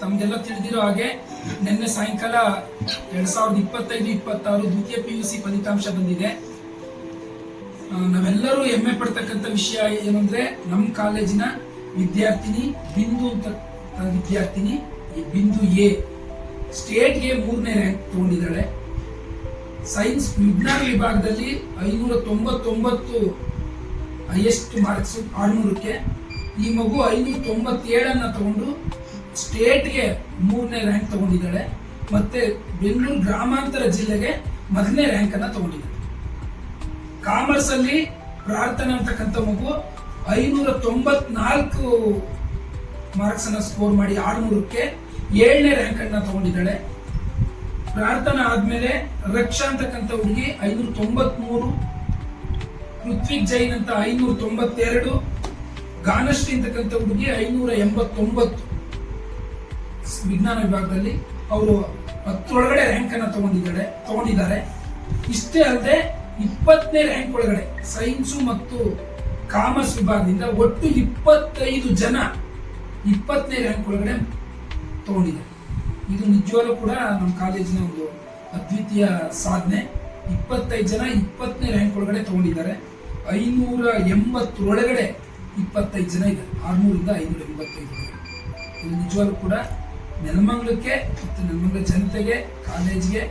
ತಮಗೆಲ್ಲ ತಿಳಿದಿರೋ ಹಾಗೆ ನಿನ್ನೆ ಸಾಯಂಕಾಲ 2025-26 ದ್ವಿತೀಯ PUC ಫಲಿತಾಂಶ ಬಂದಿದೆ. ನಾವೆಲ್ಲರೂ ಹೆಮ್ಮೆ ಪಡ್ತಕ್ಕಂಥ ವಿಷಯ ಏನಂದ್ರೆ ನಮ್ಮ ಕಾಲೇಜಿನ ವಿದ್ಯಾರ್ಥಿನಿ ಬಿಂದು ಅಂತ ವಿದ್ಯಾರ್ಥಿನಿ ಬಿಂದು ಎ ಸ್ಟೇಟ್ಗೆ 3ನೇ ರ್ಯಾಂಕ್ ತಗೊಂಡಿದ್ದಾಳೆ. ಸೈನ್ಸ್ ವಿಜ್ಞಾನ ವಿಭಾಗದಲ್ಲಿ 599 ಹೈಯೆಸ್ಟ್ ಮಾರ್ಕ್ಸ್ 600ಕ್ಕೆ. ಈ ಮಗು 597 ತಗೊಂಡು ಸ್ಟೇಟ್ಗೆ 3ನೇ ರ್ಯಾಂಕ್ ತಗೊಂಡಿದ್ದಾಳೆ. ಮತ್ತೆ ಬೆಂಗಳೂರು ಗ್ರಾಮಾಂತರ ಜಿಲ್ಲೆಗೆ 1ನೇ ರ್ಯಾಂಕ್ ಅನ್ನ ತಗೊಂಡಿದ್ದಾಳೆ. ಕಾಮರ್ಸ್ ಅಲ್ಲಿ ಪ್ರಾರ್ಥನಾ ಅಂತಕ್ಕಂಥ ಮಗು 594 ಮಾರ್ಕ್ಸ್ ಅನ್ನ ಸ್ಕೋರ್ ಮಾಡಿ 600ಕ್ಕೆ 7ನೇ ರ್ಯಾಂಕ್ ಅನ್ನ ತಗೊಂಡಿದ್ದಾಳೆ. ಪ್ರಾರ್ಥನಾ ಆದ್ಮೇಲೆ ರಕ್ಷಾ ಅಂತಕ್ಕಂಥ ಹುಡುಗಿ 593, ಪೃಥ್ವಿಕ್ ಜೈನ್ ಅಂತ 592, ಗಾನಶ್ರೀ ಅಂತಕ್ಕಂಥ ಹುಡುಗಿ 589 ವಿಜ್ಞಾನ ವಿಭಾಗದಲ್ಲಿ ಅವರು 10 ರ್ಯಾಂಕ್ ಅನ್ನ ತಗೊಂಡಿದ್ದಾರೆ. ಇಷ್ಟೇ ಅಲ್ಲದೆ 20ನೇ ರ್ಯಾಂಕ್ ಒಳಗಡೆ ಸೈನ್ಸ್ ಮತ್ತು ಕಾಮರ್ಸ್ ವಿಭಾಗದಿಂದ ಒಟ್ಟು 25 ಜನ 20ನೇ ರ್ಯಾಂಕ್ ಒಳಗಡೆ ತಗೊಂಡಿದ್ದಾರೆ. ಇದು ನಿಜವಾಗ್ಲೂ ಕೂಡ ನಮ್ಮ ಕಾಲೇಜಿನ ಒಂದು ಅದ್ವಿತೀಯ ಸಾಧನೆ. 25 ಜನ 20ನೇ ರ್ಯಾಂಕ್ ಒಳಗಡೆ ತಗೊಂಡಿದ್ದಾರೆ. 580 ಒಳಗಡೆ 25 ಜನ ಇದ್ದಾರೆ. 600ರಿಂದ 585. ಇದು ನಿಜವಾಗ್ಲೂ ಕೂಡ ನೆಲಮಂಗಲಕ್ಕೆ ಮತ್ತು ನೆಲಮಂಗಲ ಜನತೆಗೆ, ಕಾಲೇಜ್ಗೆ,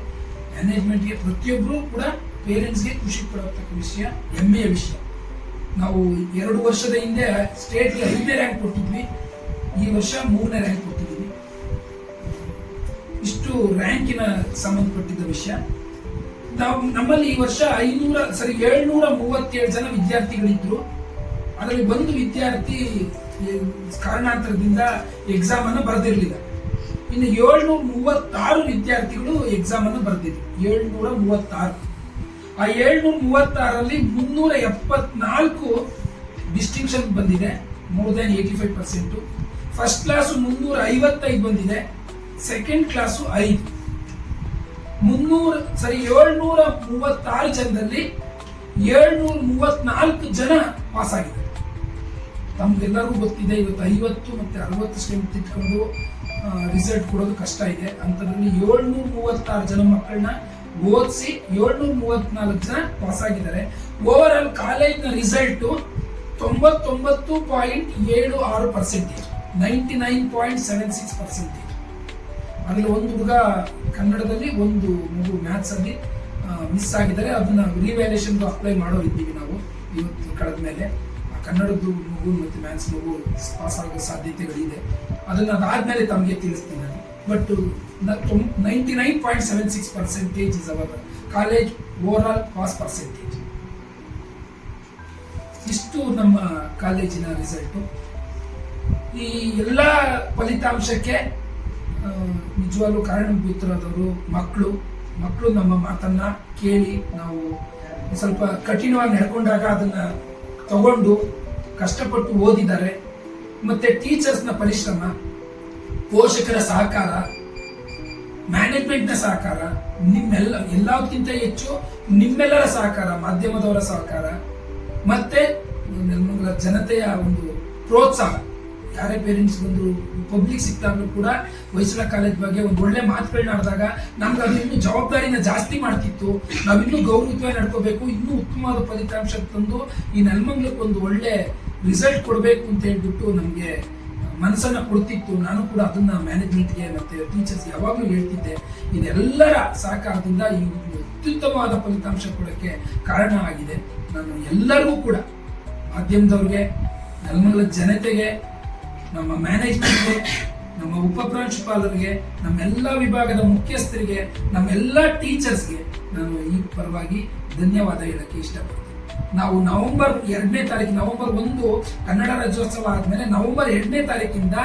ಮ್ಯಾನೇಜ್ಮೆಂಟ್ಗೆ, ಪ್ರತಿಯೊಬ್ಬರು ಕೂಡ ಪೇರೆಂಟ್ಸ್ಗೆ ಖುಷಿ ಪಡತಕ್ಕ ವಿಷಯ, ಹೆಮ್ಮೆಯ ವಿಷಯ. ನಾವು 2 ವರ್ಷದ ಹಿಂದೆ ಸ್ಟೇಟ್ಗೆ 5ನೇ ರ್ಯಾಂಕ್ ಕೊಟ್ಟಿದ್ವಿ. ಈ ವರ್ಷ 3ನೇ ರ್ಯಾಂಕ್ ಕೊಟ್ಟಿದ್ದೀವಿ. ಇಷ್ಟು ರ್ಯಾಂಕಿನ ಸಂಬಂಧಪಟ್ಟಿದ್ದ ವಿಷಯ. ನಮ್ಮಲ್ಲಿ ಈ ವರ್ಷ 737 ಜನ ವಿದ್ಯಾರ್ಥಿಗಳಿದ್ರು. ಅದರಲ್ಲಿ ಒಂದು ವಿದ್ಯಾರ್ಥಿ ಕಾರಣಾಂತರದಿಂದ ಎಕ್ಸಾಮ್ ಅನ್ನು ಬರೆದಿರಲಿಲ್ಲ. ಇನ್ನು 736 ವಿದ್ಯಾರ್ಥಿಗಳು ಎಕ್ಸಾಮ್ ಅನ್ನು ಬರೆದಿದ್ರು. 736. ಆ 736ರಲ್ಲಿ 374 ಡಿಸ್ಟಿಂಕ್ಷನ್ ಬಂದಿದೆ, ಮೋರ್ ದನ್ 85%. ಫಸ್ಟ್ ಕ್ಲಾಸ್ 355 ಬಂದಿದೆ, ಸೆಕೆಂಡ್ ಕ್ಲಾಸ್ 5. 736 ಜನದಲ್ಲಿ 734 ಜನ ಪಾಸ್ ಆಗಿದ್ದಾರೆ. ತಮ್ಗೆಲ್ಲರಿಗೂ ಗೊತ್ತಿದೆ, ಇವತ್ತು 50 ಮತ್ತೆ 60 ಸ್ಟ್ರೆಂತ್ ಇಟ್ಕೊಂಡು ರಿಸಲ್ಟ್ ಕೊಡೋದು ಕಷ್ಟ ಇದೆ. ಅಂತದ್ರಲ್ಲಿ 736 ಜನ ಮಕ್ಕಳನ್ನ ಓದಿಸಿ 734 ಜನ ಪಾಸ್ ಆಗಿದ್ದಾರೆ. ಓವರ್ ಆಲ್ ಕಾಲೇಜ್ನ ರಿಸಲ್ಟ್ 99.76%, 99.76%. ಅದರಲ್ಲಿ ಒಂದು ಹುಡುಗ ಕನ್ನಡದಲ್ಲಿ, ಒಂದು ಮಗು ಮ್ಯಾಥ್ಸ್ ಅಲ್ಲಿ ಮಿಸ್ ಆಗಿದ್ದಾರೆ. ಅದನ್ನ ರಿವ್ಯಾಲ್ಯೂಯೇಷನ್ ಅಪ್ಲೈ ಮಾಡೋರಿದ್ದೀವಿ ನಾವು ಇವತ್ತು ಕಳೆದ ಮೇಲೆ. ಕನ್ನಡದ್ದು ಮಗು ಮತ್ತು ಮ್ಯಾಥ್ಸ್ ಮಗು ಪಾಸ್ ಆಗೋ ಸಾಧ್ಯತೆಗಳಿದೆ. ಅದಾದ್ಮೇಲೆ ತಮಗೆ ತಿಳಿಸ್ತೀನಿ ನಾನು. But 99.76% is our college over all pass percentage. ಇಷ್ಟು ನಮ್ಮ ಕಾಲೇಜಿನ ರಿಸಲ್ಟು. ಈ ಎಲ್ಲ ಫಲಿತಾಂಶಕ್ಕೆ ನಿಜವಾಗ್ಲೂ ಕಾರಣಭೂತರಾದವರು ಮಕ್ಕಳು ನಮ್ಮ ಮಾತನ್ನ ಕೇಳಿ, ನಾವು ಸ್ವಲ್ಪ ಕಠಿಣವಾಗಿ ನಡ್ಕೊಂಡಾಗ ಅದನ್ನ ತಗೊಂಡು ಕಷ್ಟಪಟ್ಟು ಓದಿದ್ದಾರೆ. ಮತ್ತೆ ಟೀಚರ್ಸ್ನ ಪರಿಶ್ರಮ, ಪೋಷಕರ ಸಹಕಾರ, ಮ್ಯಾನೇಜ್ಮೆಂಟ್ನ ಸಹಕಾರ, ಎಲ್ಲಕ್ಕಿಂತ ಹೆಚ್ಚು ನಿಮ್ಮೆಲ್ಲರ ಸಹಕಾರ, ಮಾಧ್ಯಮದವರ ಸಹಕಾರ, ಮತ್ತೆ ನಮ್ಮ ಜನತೆಯ ಒಂದು ಪ್ರೋತ್ಸಾಹ. ಯಾರೇ ಪೇರೆಂಟ್ಸ್ ಬಂದ್ರು, ಪಬ್ಲಿಕ್ ಸಿಕ್ತಾಗ್ಲೂ ಕೂಡ ಹೊಯ್ಸಳ ಕಾಲೇಜ್ ಬಗ್ಗೆ ಒಂದು ಒಳ್ಳೆ ಮಾತುಗಳನ್ನ ಆಡಿದಾಗ ನಮ್ಗೆ ಅದು ಇನ್ನೂ ಜವಾಬ್ದಾರಿನ ಜಾಸ್ತಿ ಮಾಡ್ತಿತ್ತು. ನಾವಿನ್ನೂ ಗೌರವವಾಗಿ ನಡ್ಕೋಬೇಕು, ಇನ್ನೂ ಉತ್ತಮವಾದ ಫಲಿತಾಂಶ ತಂದು ಈ ನೆಲಮಂಗಲಕ್ಕೆ ಒಂದು ಒಳ್ಳೆ ರಿಸಲ್ಟ್ ಕೊಡಬೇಕು ಅಂತ ಹೇಳ್ಬಿಟ್ಟು ನಮಗೆ ಮನಸ್ಸನ್ನ ಕೊಡ್ತಿತ್ತು. ನಾನು ಕೂಡ ಅದನ್ನ ಮ್ಯಾನೇಜ್ಮೆಂಟ್ಗೆ ಮತ್ತೆ ಟೀಚರ್ಸ್ಗೆ ಯಾವಾಗಲೂ ಹೇಳ್ತಿದ್ದೆ. ಇದೆಲ್ಲರ ಸಹಕಾರದಿಂದ ಈ ಅತ್ಯುತ್ತಮವಾದ ಫಲಿತಾಂಶ ಕೊಡೋಕ್ಕೆ ಕಾರಣ ಆಗಿದೆ. ನಾನು ಎಲ್ಲರಿಗೂ ಕೂಡ, ಮಾಧ್ಯಮದವ್ರಿಗೆ, ನೆಲಮಂಗಲ ಜನತೆಗೆ, ನಮ್ಮ ಮ್ಯಾನೇಜ್ಮೆಂಟ್ಗೆ, ನಮ್ಮ ಉಪಪ್ರಾಂಶುಪಾಲರಿಗೆ, ನಮ್ಮೆಲ್ಲ ವಿಭಾಗದ ಮುಖ್ಯಸ್ಥರಿಗೆ, ನಮ್ಮೆಲ್ಲ ಟೀಚರ್ಸ್ಗೆ ನಾನು ಈ ಪರವಾಗಿ ಧನ್ಯವಾದ ಹೇಳಕ್ಕೆ ಇಷ್ಟಪಡ್ತೀನಿ. ನಾವು ನವೆಂಬರ್ 2ನೇ ತಾರೀಕು, ನವೆಂಬರ್ 1 ಕನ್ನಡ ರಾಜ್ಯೋತ್ಸವ ಆದ್ಮೇಲೆ ನವೆಂಬರ್ 2ನೇ ತಾರೀಕಿಂದ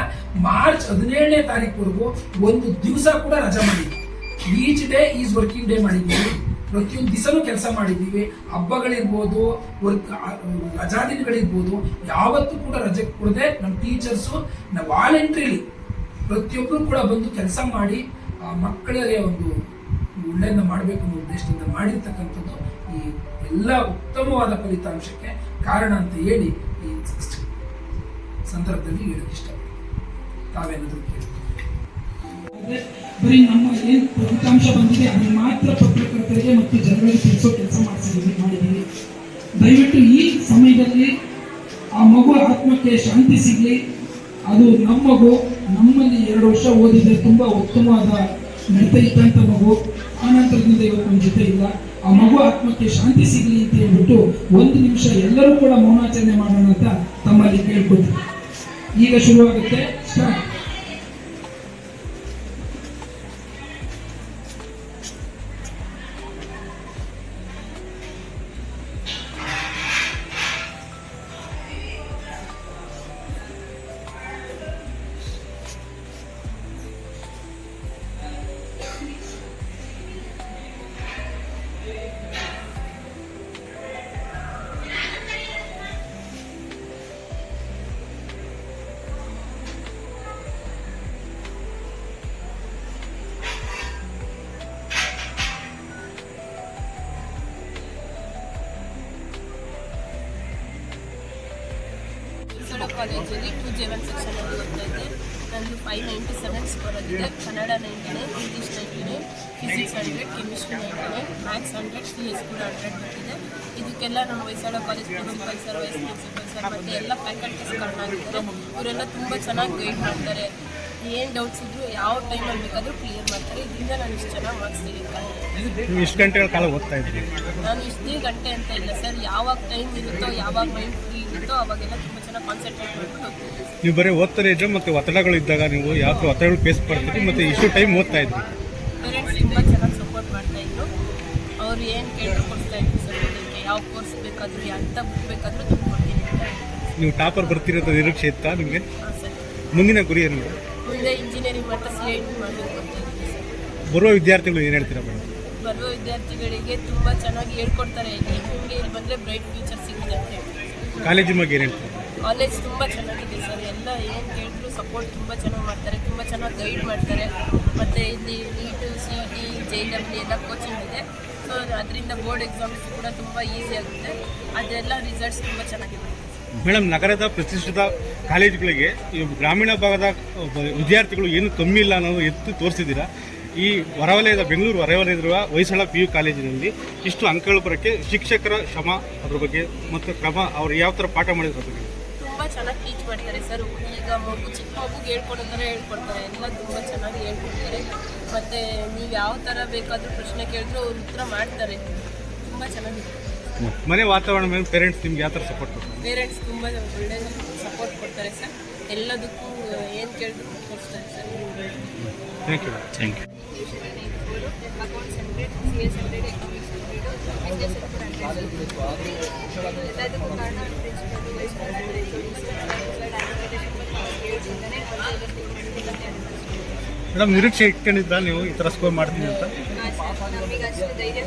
ಮಾರ್ಚ್ 17ನೇ ತಾರೀಕುವರೆಗೂ ಒಂದು ದಿವಸ ಕೂಡ ರಜಾ ಮಾಡಿದ್ವಿ. Each day is working day ಮಾಡಿದ್ದೀವಿ. ಪ್ರತಿಯೊಂದು ದಿವಸನೂ ಕೆಲಸ ಮಾಡಿದ್ದೀವಿ. ಹಬ್ಬಗಳಿರ್ಬೋದು, ರಜಾ ದಿನಗಳಿರ್ಬೋದು, ಯಾವತ್ತೂ ಕೂಡ ರಜೆ ಕೊಡದೆ ನಮ್ಮ ಟೀಚರ್ಸು ವಾಲಂಟ್ರಿಲಿ ಪ್ರತಿಯೊಬ್ಬರು ಕೂಡ ಬಂದು ಕೆಲಸ ಮಾಡಿ ಆ ಮಕ್ಕಳಿಗೆ ಒಂದು ಒಳ್ಳೆಯನ್ನ ಮಾಡಬೇಕು ಅನ್ನೋ ಉದ್ದೇಶದಿಂದ ಮಾಡಿರ್ತಕ್ಕಂಥದ್ದು ಈ ಎಲ್ಲ ಉತ್ತಮವಾದ ಫಲಿತಾಂಶಕ್ಕೆ ಕಾರಣ ಅಂತ ಹೇಳಿ ಈ ಸಂದರ್ಭದಲ್ಲಿ ಹೇಳಕ್ಕೆ ಇಷ್ಟಪಡ್ತೀನಿ. ತಾವೇನಾದರೂ ಬರೀ ನಮ್ಮ ಏನು ಫಲಿತಾಂಶ ಬಂದಿದೆ ಅದನ್ನು ಮಾತ್ರ ಪತ್ರಕರ್ತರಿಗೆ ಮತ್ತು ಜನರಿಗೆ ತಿಳಿಸೋ ಕೆಲಸ ಮಾಡಿದ್ದೀವಿ. ದಯವಿಟ್ಟು ಈ ಸಮಯದಲ್ಲಿ ಆ ಮಗು ಆತ್ಮಕ್ಕೆ ಶಾಂತಿ ಸಿಗಲಿ. ಅದು ನಮ್ಮ ಮಗು, ನಮ್ಮಲ್ಲಿ 2 ವರ್ಷ ಓದಿದೆ, ತುಂಬ ಉತ್ತಮವಾದ ನಡತೆ ಇದ್ದಂಥ ಮಗು. ಆನಂತರದಿಂದ ಇವತ್ತು ನಮ್ಮ ಜೊತೆ ಇಲ್ಲ. ಆ ಮಗು ಆತ್ಮಕ್ಕೆ ಶಾಂತಿ ಸಿಗಲಿ ಅಂತ ಹೇಳ್ಬಿಟ್ಟು 1 ನಿಮಿಷ ಎಲ್ಲರೂ ಕೂಡ ಮೌನಾಚರಣೆ ಮಾಡೋಣ ಅಂತ ತಮ್ಮಲ್ಲಿ ಕೇಳ್ಕೊತೀವಿ. ಈಗ ಶುರುವಾಗುತ್ತೆ. ಸ್ಟಾರ್ಟ್. ಕಾಲೇಜಲ್ಲಿ 2J1 ಸೆಕ್ಷನಲ್ಲಿ ಓದ್ತಾ ಇದ್ದೆ. ನಂದು 597 ಸ್ಕೋರ್ ಆಗಿದೆ. Kannada 99, English 99, physics 100, chemistry 99, maths 100, CS ಕೂಡ 100 ಬಂದಿದೆ. ಇದಕ್ಕೆಲ್ಲ ನಮ್ಮ Hoysala college principal sir, vice principal sir ಮತ್ತು ಎಲ್ಲ ಫ್ಯಾಕಲ್ಟೀಸ್ ಕಾರಣಾಗಿದ್ದಾರೆ. ಇವರೆಲ್ಲ ತುಂಬ ಚೆನ್ನಾಗಿ ಗೈಡ್ ಮಾಡ್ತಾರೆ. ಏನು ಡೌಟ್ಸ್ ಇದ್ರು ಯಾವ ಟೈಮಲ್ಲಿ ಬೇಕಾದರೂ ಕ್ಲಿಯರ್ ಮಾಡ್ತಾರೆ. ಇದರಿಂದ ನಾನು ಇಷ್ಟು ಚೆನ್ನಾಗಿ ಮಾರ್ಕ್ಸ್ ತೆಗಿತೀನಿ. ಎಷ್ಟು ಗಂಟೆಗಳ ಕಾಲ ಓದ್ತಾ ಇದ್ರಿ? ನಾನು ಇಷ್ಟೇ ಗಂಟೆ ಅಂತ ಇಲ್ಲ ಸರ್, ಯಾವಾಗ ಟೈಮ್ ಇರುತ್ತೋ, ಯಾವಾಗ ಮೈಂಡ್ ಫ್ರೀ ಇರುತ್ತೋ ಅವಾಗೆಲ್ಲ ತುಂಬ ಚೆನ್ನಾಗಿ ಕಾನ್ಸಂಟ್ರೇಟ್ ಮಾಡ್ಬಿಟ್ಟು ಹೋಗ್ತೀನಿ. ನೀವು ಬರೀ ಓದ್ತಾನೆ ಇದ್ರೆ ಮತ್ತು ಒತ್ತಡಗಳು ಇದ್ದಾಗ ನೀವು ಯಾವ ಒತ್ತಡಗಳು ಫೇಸ್ ಮಾಡ್ತೀರಿ ಮತ್ತು ಇಷ್ಟು ಟೈಮ್ ಓದ್ತಾ ಇದ್ರಿ? ಪೇರೆಂಟ್ಸ್ ತುಂಬ ಚೆನ್ನಾಗಿ ಸಪೋರ್ಟ್ ಮಾಡ್ತಾಯಿದ್ರು. ಅವ್ರು ಏನು ಕೇಳಿದ್ರು ಕೊಡ್ತಾ ಇದ್ರು ಸರ್. ಓದೋಕ್ಕೆ ಯಾವ ಕೋರ್ಸ್ ಬೇಕಾದರೂ, ಎಂಥ ಬುಕ್ ಬೇಕಾದರೂ ತುಂಬಿಕೊಡ್ತೀನಿ. ನೀವು ಟಾಪರ್ ಬರ್ತಿರೋದು ನಿರೀಕ್ಷೆ ಇತ್ತಾ ನಿಮಗೆ? ಹಾಂ ಸರ್. ಮುಂದಿನ ಗುರಿ ಏನು? ಮುಂದೆ ಇಂಜಿನಿಯರಿಂಗ್ ಮತ್ತು CIT ಮಾಡಬೇಕು ಅಂತ ಇದ್ದೀನಿ ಸರ್. ಬರುವ ವಿದ್ಯಾರ್ಥಿಗಳು ಏನು ಹೇಳ್ತೀರಾ ಮೇಡಮ್? ಬರುವ ವಿದ್ಯಾರ್ಥಿಗಳಿಗೆ ತುಂಬ ಚೆನ್ನಾಗಿ ಹೇಳ್ಕೊಡ್ತಾರೆ. ನಿಮಗೆ ಇಲ್ಲಿ ಬಂದರೆ ಬ್ರೈಟ್ ಫ್ಯೂಚರ್ ಸಿಗುತ್ತೆ ಅಂತ ಹೇಳ್ತಾರೆ. ಕಾಲೇಜಿನ ಬಗ್ಗೆ ಏನು ಹೇಳ್ತೀರಾ? ಕಾಲೇಜ್ ತುಂಬ ಚೆನ್ನಾಗಿದೆ ಸರ್. ಎಲ್ಲ ಏನು ಕೇಳಿದ್ರು ಸಪೋರ್ಟ್ ತುಂಬ ಚೆನ್ನಾಗಿ ಮಾಡ್ತಾರೆ, ತುಂಬ ಚೆನ್ನಾಗಿ ಗೈಡ್ ಮಾಡ್ತಾರೆ. ಮತ್ತು ಇಲ್ಲಿ ನೀಟು, CET, JEE ಎಲ್ಲ ಕೋಚಿಂಗ್ ಇದೆ. ಸೊ ಅದರಿಂದ ಬೋರ್ಡ್ ಎಕ್ಸಾಮ್ಸ್ ಕೂಡ ತುಂಬ ಈಸಿ ಆಗುತ್ತೆ. ಅದೆಲ್ಲ ರಿಸಲ್ಟ್ಸ್ ತುಂಬ ಚೆನ್ನಾಗಿದೆ. ಮೇಡಮ್, ನಗರದ ಪ್ರತಿಷ್ಠಿತ ಕಾಲೇಜುಗಳಿಗೆ ಈ ಗ್ರಾಮೀಣ ಭಾಗದ ವಿದ್ಯಾರ್ಥಿಗಳು ಏನು ಕಮ್ಮಿ ಇಲ್ಲ ಅನ್ನೋದು ಎತ್ತು ತೋರಿಸಿದ್ದೀರಾ. ಈ ಹೊರವಲಯದ ಬೆಂಗಳೂರು ಹೊರವಲಯದಿರುವ ಹೊಯ್ಸಳ PU ಕಾಲೇಜಿನಲ್ಲಿ ಇಷ್ಟು ಅಂಕಗಳು ಬರೋಕ್ಕೆ ಶಿಕ್ಷಕರ ಶ್ರಮ, ಅದ್ರ ಬಗ್ಗೆ ಮತ್ತು ಕ್ರಮ, ಅವ್ರು ಯಾವ ಥರ ಪಾಠ ಮಾಡಿದ್ರ ಬಗ್ಗೆ ತುಂಬ ಚೆನ್ನಾಗಿ ಟೀಚ್ ಮಾಡ್ತಾರೆ ಸರ್. ಈಗ ಚಿಕ್ಕ ಮಗುಗೆ ಹೇಳ್ಕೊಡೋ ಥರ ಹೇಳ್ಕೊಡ್ತಾರೆ. ಎಲ್ಲ ತುಂಬ ಚೆನ್ನಾಗಿ ಹೇಳ್ಕೊಡ್ತಾರೆ. ಮತ್ತು ನೀವು ಯಾವ ಥರ ಬೇಕಾದರೂ ಪ್ರಶ್ನೆ ಕೇಳಿದ್ರು ಅವ್ರು ಉತ್ತರ ಮಾಡ್ತಾರೆ. ತುಂಬ ಚೆನ್ನಾಗಿದೆ. ಮನೆ ವಾತಾವರಣ ಮೇಲೆ ಪೇರೆಂಟ್ಸ್ ನಿಮ್ಗೆ ಯಾವ ಥರ ಸಪೋರ್ಟ್ ಕೊಡ್ತಾರೆ? ಪೇರೆಂಟ್ಸ್ ತುಂಬ ಒಳ್ಳೆ ಸಪೋರ್ಟ್ ಕೊಡ್ತಾರೆ ಸರ್. ಎಲ್ಲದಕ್ಕೂ ಏನು ಕೇಳಿದ್ರು ಕೊಡ್ತಾರೆ sir. Thank you. Thank you. Accounts 100, CS 100, economics 100, business 100. ಎಲ್ಲದಕ್ಕೂ ಕಾರಣ ಪ್ರಿನ್ಸಿಪಲ್, ವೈಸ್ ಮೇಡಮ್, ನಿರೀಕ್ಷೆ ಇಟ್ಕೊಂಡಿದ್ದ ನೀವು ಈ ಥರ ಸ್ಕೋರ್ ಮಾಡ್ತೀನಿ ಅಂತ? ನಮಗೆ ಅಷ್ಟು ಧೈರ್ಯ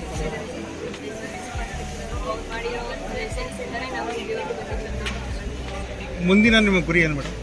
ಮಾಡಿರೋ ಲೆಸನ್ಸ್ ಇಂದಲೇ ನಾವು ಮುಂದಿನ ನಿಮ್ಮ ಗುರಿ ಏನು ಮೇಡಮ್?